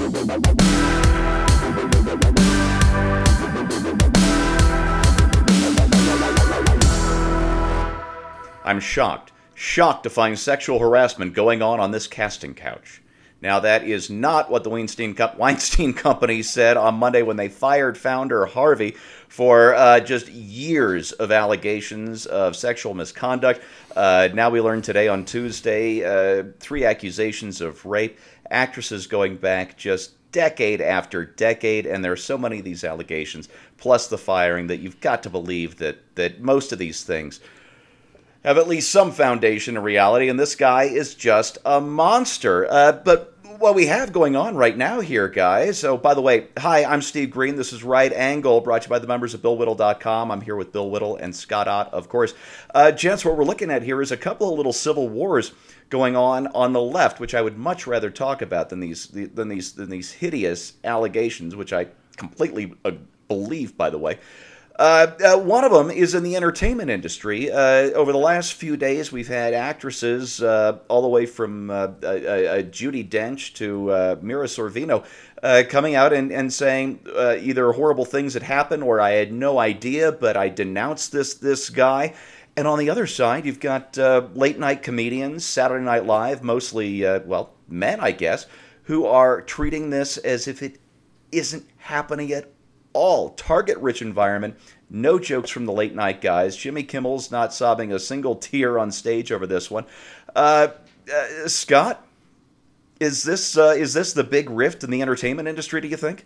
I'm shocked to find sexual harassment going on this casting couch. Now, that is not what the Weinstein Company said on Monday when they fired founder Harvey for just years of allegations of sexual misconduct. Now we learned today on Tuesday 3 accusations of rape, actresses going back just decade after decade, and there are so many of these allegations, plus the firing, that you've got to believe that most of these things have at least some foundation in reality, and this guy is just a monster. But what we have going on right now here, guys, so by the way, hi, I'm Steve Green. This is Right Angle, brought to you by the members of BillWhittle.com. I'm here with Bill Whittle and Scott Ott, of course. Gents, what we're looking at here is a couple of little civil wars going on the left, which I would much rather talk about than these hideous allegations, which I completely believe, by the way. One of them is in the entertainment industry. Over the last few days, we've had actresses all the way from Judi Dench to Mira Sorvino coming out and saying either horrible things that happened or I had no idea, but I denounced this guy. And on the other side, you've got late-night comedians, Saturday Night Live, mostly, well, men, I guess, who are treating this as if it isn't happening at all. Target-rich environment, no jokes from the late-night guys. Jimmy Kimmel's not sobbing a single tear on stage over this one. Scott, is this the big rift in the entertainment industry, do you think?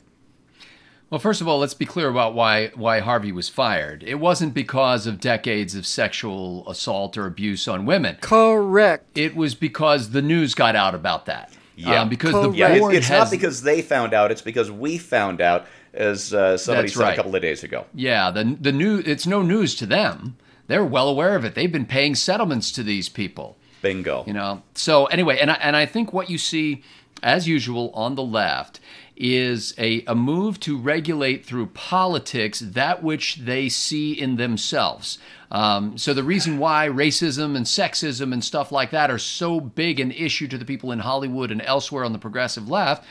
Well, first of all, let's be clear about why Harvey was fired. It wasn't because of decades of sexual assault or abuse on women. Correct. It was because the news got out about that. Yeah, because correct. the board it's not because they found out; it's because we found out, as somebody said right. a couple of days ago. Yeah, the news. It's no news to them. They're well aware of it. They've been paying settlements to these people. Bingo. You know. So anyway, and I think what you see, as usual, on the left is a move to regulate through politics that which they see in themselves. So the reason why racism and sexism and stuff like that are so big an issue to the people in Hollywood and elsewhere on the progressive left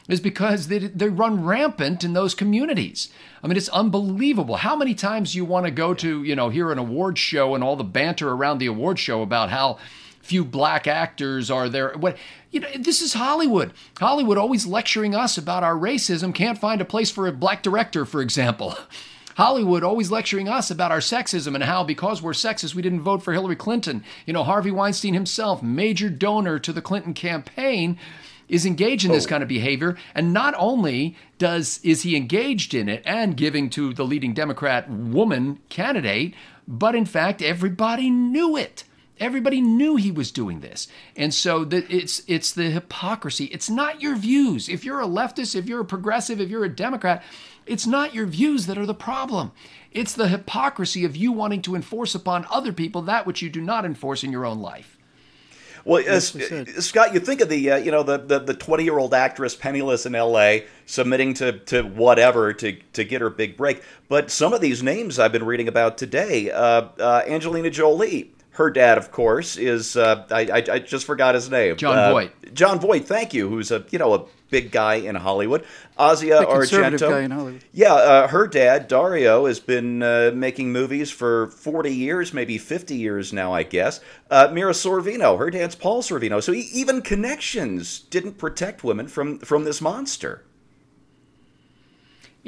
is because they run rampant in those communities. I mean, it's unbelievable. How many times you want to go to, hear an award show and all the banter around the award show about how few black actors are there. This is Hollywood. Hollywood always lecturing us about our racism, can't find a place for a black director, for example. Hollywood always lecturing us about our sexism and how because we're sexist, we didn't vote for Hillary Clinton. Harvey Weinstein himself, major donor to the Clinton campaign, is engaged in this kind of behavior. And not only is he engaged in it and giving to the leading Democrat woman candidate, but in fact, everybody knew it. Everybody knew he was doing this. And so it's the hypocrisy. It's not your views. If you're a leftist, if you're a progressive, if you're a Democrat, it's not your views that are the problem. It's the hypocrisy of you wanting to enforce upon other people that which you do not enforce in your own life. Well, Scott, you think of the 20-year-old actress penniless in L.A. submitting to whatever to get her big break. But some of these names I've been reading about today, Angelina Jolie. Her dad, of course, is I just forgot his name. Jon Voight. Jon Voight, thank you. Who's a big guy in Hollywood. Asia Argento. Guy in Hollywood. Yeah, her dad Dario has been making movies for 40 years, maybe 50 years now, I guess. Mira Sorvino, her dad's Paul Sorvino. So even connections didn't protect women from this monster.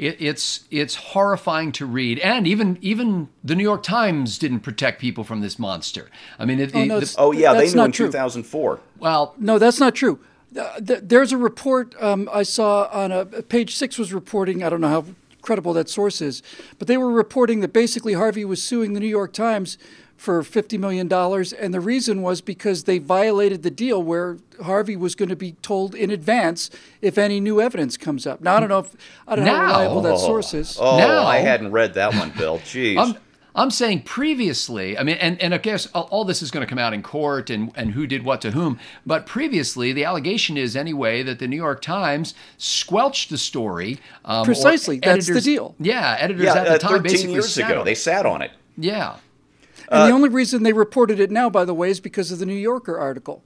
It's horrifying to read, and even the New York Times didn't protect people from this monster. I mean, they knew in 2004. Well, no, that's not true. There's a report I saw on Page 6 was reporting. I don't know how credible that source is, but they were reporting that basically Harvey was suing the New York Times for $50 million, and the reason was because they violated the deal where Harvey was going to be told in advance if any new evidence comes up. Now, I don't know how reliable that source is. Now, I hadn't read that one, Bill. Jeez. I'm saying previously, I mean, and I guess all this is going to come out in court and who did what to whom, but previously the allegation is anyway that the New York Times squelched the story. Precisely, that's the deal. Yeah, editors at the time 13 basically years ago, they sat on it. Yeah. And the only reason they reported it now, by the way, is because of the New Yorker article.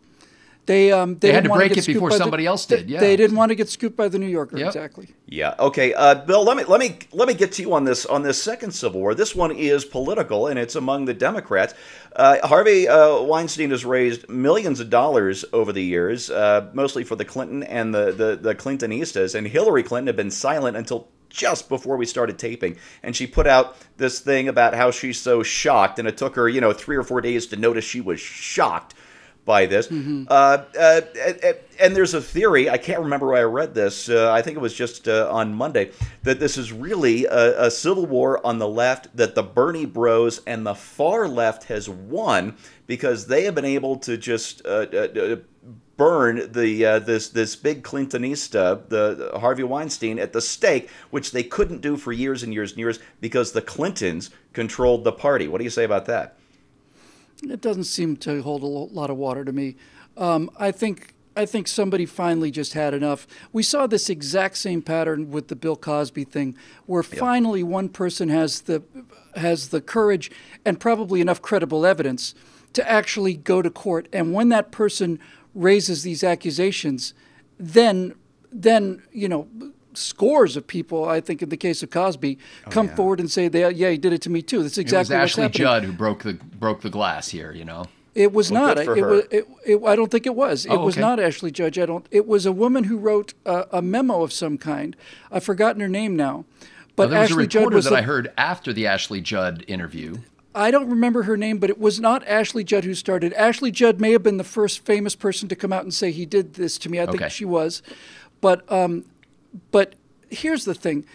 They had didn't to want break get it before scooped by somebody else did. Yeah, they didn't want to get scooped by the New Yorker. Yep. Exactly. Yeah. Okay. Bill, let me get to you on this second Civil War. This one is political, and it's among the Democrats. Harvey Weinstein has raised millions of dollars over the years, mostly for the Clinton and the Clintonistas. And Hillary Clinton had been silent until just before we started taping, and she put out this thing about how she's so shocked, and it took her 3 or 4 days to notice she was shocked by this. And there's a theory, I can't remember where I read this, I think it was just on Monday, that this is really a civil war on the left, that the Bernie bros and the far left has won because they have been able to just burn this big Clintonista, the Harvey Weinstein, at the stake, which they couldn't do for years and years and years because the Clintons controlled the party. What do you say about that? It doesn't seem to hold a lot of water to me. I think somebody finally just had enough. We saw this exact same pattern with the Bill Cosby thing, where finally one person has the courage and probably enough credible evidence to actually go to court. And when that person raises these accusations, then scores of people, I think in the case of Cosby, come forward and say, he did it to me too. That's exactly what's happening. It was Ashley Judd who broke the glass here, It was not. Good for her. I don't think it was. It was not Ashley Judd. It was a woman who wrote a memo of some kind. I've forgotten her name now. But there was Ashley a reporter Judd was that I heard after the Ashley Judd interview. I don't remember her name, but it was not Ashley Judd who started. Ashley Judd may have been the first famous person to come out and say he did this to me. I think she was. But here's the thing.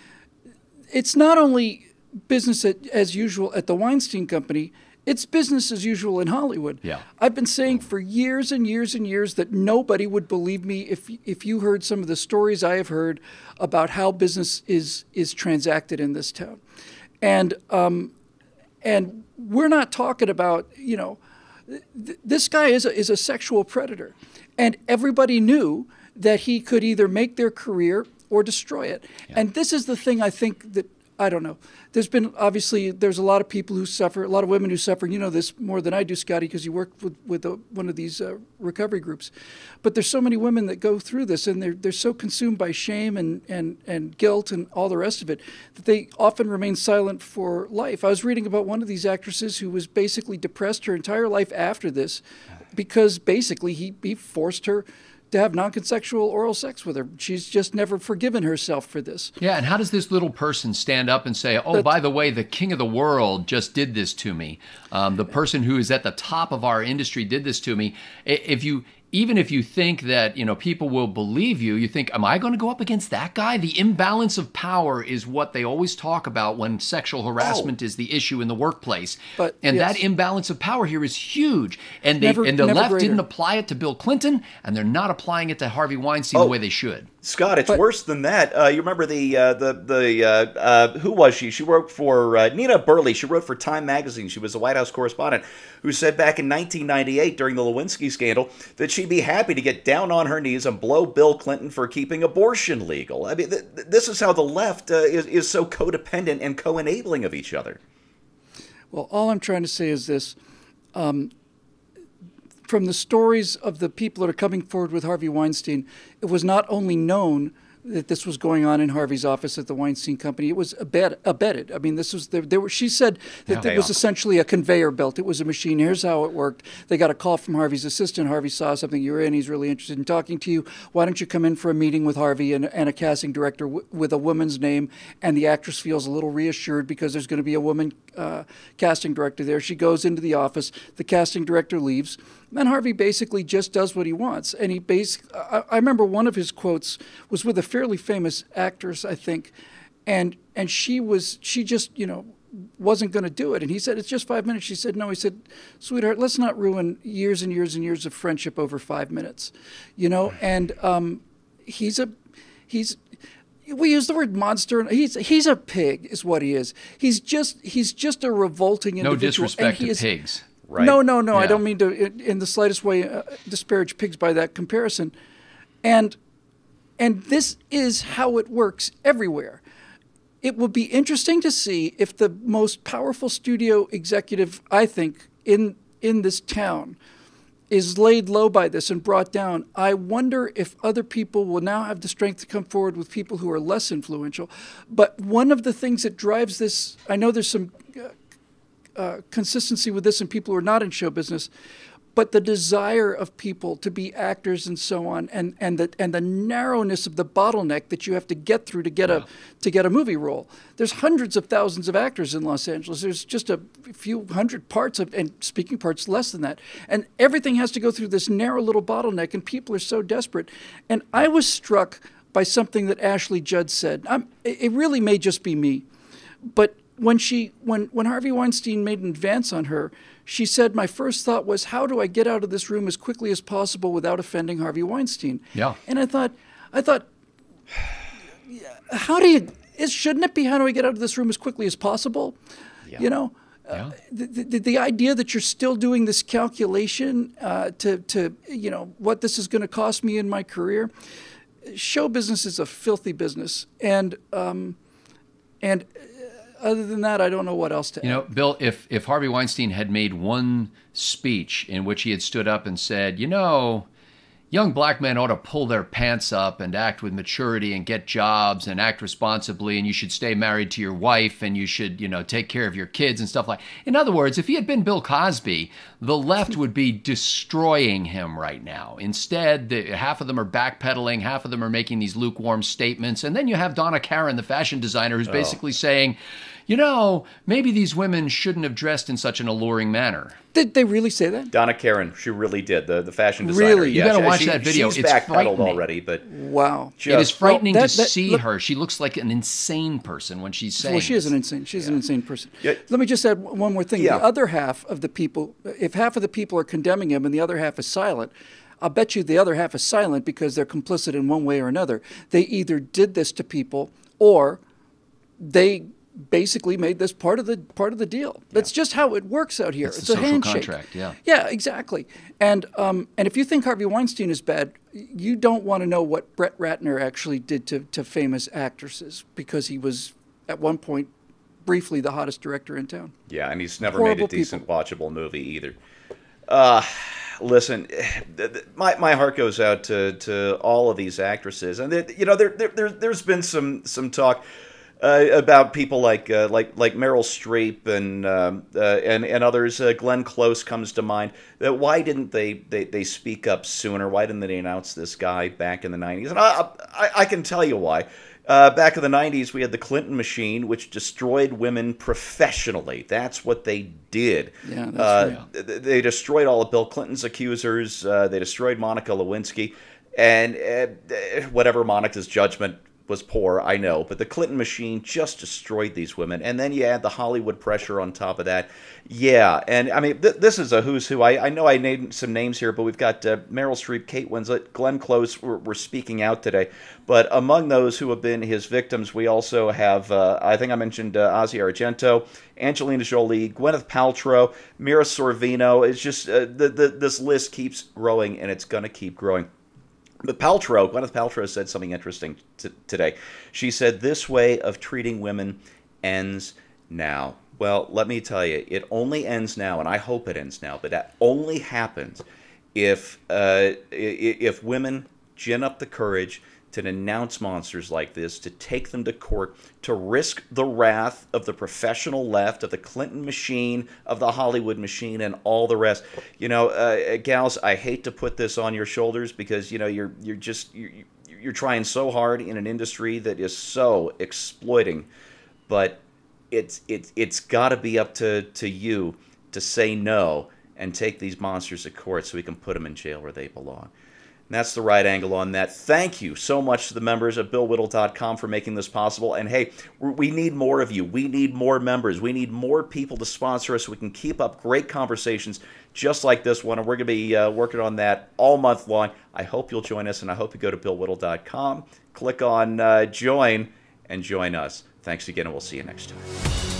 It's not only business as usual at the Weinstein Company. It's business as usual in Hollywood. Yeah. I've been saying for years and years and years that nobody would believe me if you heard some of the stories I have heard about how business is transacted in this town. And we're not talking about, this guy is a sexual predator. And everybody knew that he could either make their career or destroy it. Yeah. And this is the thing I think that, I don't know. There's a lot of people who suffer, a lot of women who suffer. You know this more than I do, Scotty, because you work with one of these recovery groups. But there's so many women that go through this, and they're so consumed by shame and guilt and all the rest of it that they often remain silent for life. I was reading about one of these actresses who was basically depressed her entire life after this because basically he forced her to have non-consensual oral sex with her. She's just never forgiven herself for this. Yeah, and how does this little person stand up and say, by the way, the king of the world just did this to me. The person who is at the top of our industry did this to me. Even if you think that, people will believe you, you think, am I going to go up against that guy? The imbalance of power is what they always talk about when sexual harassment is the issue in the workplace. That imbalance of power here is huge. And the left greater. didn't apply it to Bill Clinton, and they're not applying it to Harvey Weinstein the way they should. Scott, it's worse than that. You remember who was she? She wrote for Nina Burley. She wrote for Time magazine. She was a White House correspondent who said back in 1998 during the Lewinsky scandal that she'd be happy to get down on her knees and blow Bill Clinton for keeping abortion legal. I mean, this is how the left is so codependent and co-enabling of each other. Well, all I'm trying to say is this. From the stories of the people that are coming forward with Harvey Weinstein, it was not only known that this was going on in Harvey's office at the Weinstein Company, it was abetted. I mean, she said that it was essentially a conveyor belt. It was a machine. Here's how it worked. They got a call from Harvey's assistant. Harvey saw something you were in. He's really interested in talking to you. Why don't you come in for a meeting with Harvey and a casting director with a woman's name? And the actress feels a little reassured because there's going to be a woman casting director there. She goes into the office. The casting director leaves. And Harvey basically just does what he wants. And I remember one of his quotes was with a fairly famous actress, I think, and she just, wasn't going to do it. And he said, it's just 5 minutes. She said, no. He said, sweetheart, let's not ruin years and years and years of friendship over 5 minutes, and we use the word monster. He's a pig is what he is. He's just a revolting individual. No disrespect to pigs. Right. No. Yeah. I don't mean to, in the slightest way, disparage pigs by that comparison. And this is how it works everywhere. It will be interesting to see if the most powerful studio executive, I think, in this town is laid low by this and brought down. I wonder if other people will now have the strength to come forward with people who are less influential. But one of the things that drives this, I know there's some consistency with this in people who are not in show business, but the desire of people to be actors and so on, and the narrowness of the bottleneck that you have to get through to get a movie role. There's hundreds of thousands of actors in Los Angeles. There's just a few hundred parts and speaking parts less than that, and everything has to go through this narrow little bottleneck. And people are so desperate. And I was struck by something that Ashley Judd said. It really may just be me, but when Harvey Weinstein made an advance on her, she said, my first thought was, how do I get out of this room as quickly as possible without offending Harvey Weinstein? Yeah. And I thought, shouldn't it be, how do I get out of this room as quickly as possible? Yeah. You know, the idea that you're still doing this calculation to what this is going to cost me in my career. Show business is a filthy business. And other than that, I don't know what else to add. You know, Bill, if Harvey Weinstein had made one speech in which he had stood up and said, young black men ought to pull their pants up and act with maturity and get jobs and act responsibly, and you should stay married to your wife, and you should, take care of your kids and stuff like. In other words, if he had been Bill Cosby, the left would be destroying him right now. Instead, half of them are backpedaling, half of them are making these lukewarm statements, and then you have Donna Karan, the fashion designer, who's basically saying, maybe these women shouldn't have dressed in such an alluring manner. Did they really say that? Donna Karan, she really did. The fashion designer. Really? You got to watch that video. She's it's backpedaled already, but wow, it is frightening to see her. She looks like an insane person when she's saying. Well, she is an insane. She's an insane person. Yeah. Let me just add one more thing. Yeah. The other half of the people, if half of the people are condemning him and the other half is silent, I'll bet you the other half is silent because they're complicit in one way or another. They either did this to people or they basically made this part of the deal. That's just how it works out here. It's a handshake. Contract, yeah. Yeah, exactly. And if you think Harvey Weinstein is bad, you don't want to know what Brett Ratner actually did to famous actresses, because he was at one point briefly the hottest director in town. Yeah, and he's never Horrible made a decent people. watchable movie either. Listen, my heart goes out to all of these actresses, and there's been some talk about people like Meryl Streep and others. Glenn Close comes to mind. Why didn't they speak up sooner? Why didn't they announce this guy back in the 90s? And I can tell you why. Back in the 90s, we had the Clinton machine, which destroyed women professionally. That's what they did. Yeah, that's real. They destroyed all of Bill Clinton's accusers. They destroyed Monica Lewinsky. And whatever Monica's judgment was poor, I know, but the Clinton machine just destroyed these women. And then you add the Hollywood pressure on top of that. Yeah, and I mean, this is a who's who. I know I named some names here, but we've got Meryl Streep, Kate Winslet, Glenn Close were speaking out today. But among those who have been his victims, we also have, I think I mentioned Ozzy Argento, Angelina Jolie, Gwyneth Paltrow, Mira Sorvino. It's just, this list keeps growing, and it's going to keep growing. But Gwyneth Paltrow said something interesting today. She said, this way of treating women ends now. Well, let me tell you, it only ends now, and I hope it ends now, but that only happens if women gin up the courage to denounce monsters like this, to take them to court, to risk the wrath of the professional left, of the Clinton machine, of the Hollywood machine, and all the rest. Gals, I hate to put this on your shoulders because you're trying so hard in an industry that is so exploiting, but it's got to be up to you to say no and take these monsters to court so we can put them in jail where they belong. And that's the right angle on that. Thank you so much to the members of BillWhittle.com for making this possible. And hey, we need more of you. We need more members. We need more people to sponsor us so we can keep up great conversations just like this one. And we're going to be working on that all month long. I hope you'll join us, and I hope you go to BillWhittle.com, click on join, and join us. Thanks again, and we'll see you next time.